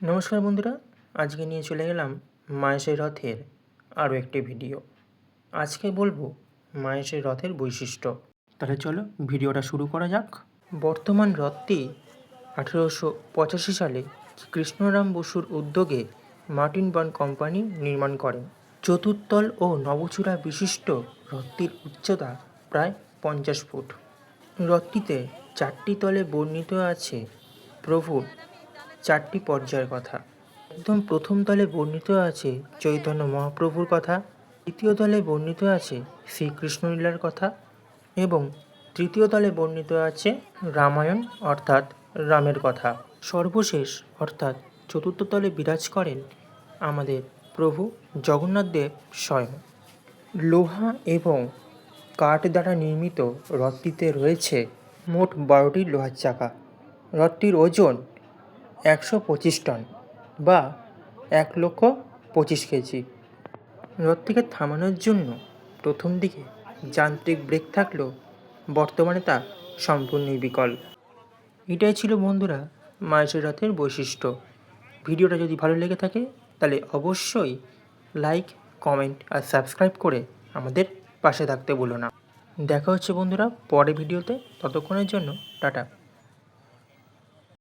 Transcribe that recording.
নমস্কার বন্ধুরা, আজকে নিয়ে চলে গেলাম মাহেশের রথের আরও একটি ভিডিও। আজকে বলবো মাহেশের রথের বৈশিষ্ট্য। তাহলে চলো ভিডিওটা শুরু করা যাক। বর্তমান রথটি 1885 সালে কৃষ্ণরাম বসুর উদ্যোগে মার্টিন বন্ড কোম্পানি নির্মাণ করেন। চতুর্তল ও নবচূড়া বিশিষ্ট রথটির উচ্চতা প্রায় 50 ফুট। রথটিতে 4টি তলে বর্ণিত আছে প্রভুর 4টি পর্যায়ের কথা। একদম প্রথম তলে বর্ণিত আছে চৈতন্য মহাপ্রভুর কথা, দ্বিতীয় তলে বর্ণিত আছে শ্রীকৃষ্ণ লীলার কথা এবং তৃতীয় তলে বর্ণিত আছে রামায়ণ অর্থাৎ রামের কথা। সর্বশেষ অর্থাৎ চতুর্থ তলে বিরাজ করেন আমাদের প্রভু জগন্নাথ দেব স্বয়ং। লোহা এবং কাঠ দ্বারা নির্মিত রথটিতে রয়েছে মোট 12টি লোহার চাকা। রথটির ওজন 125 টন বা 1,25,000 কেজি। রথটিকে থামানোর জন্য প্রথম দিকে যান্ত্রিক ব্রেক থাকলেও বর্তমানে তা সম্পূর্ণই বিকল। এটাই ছিল বন্ধুরা মাহেশের রথের বৈশিষ্ট্য। ভিডিওটা যদি ভালো লেগে থাকে তাহলে অবশ্যই লাইক, কমেন্ট আর সাবস্ক্রাইব করে আমাদের পাশে থাকতে ভুলো না। দেখা হচ্ছে বন্ধুরা পরের ভিডিওতে, ততক্ষণের জন্য টাটা।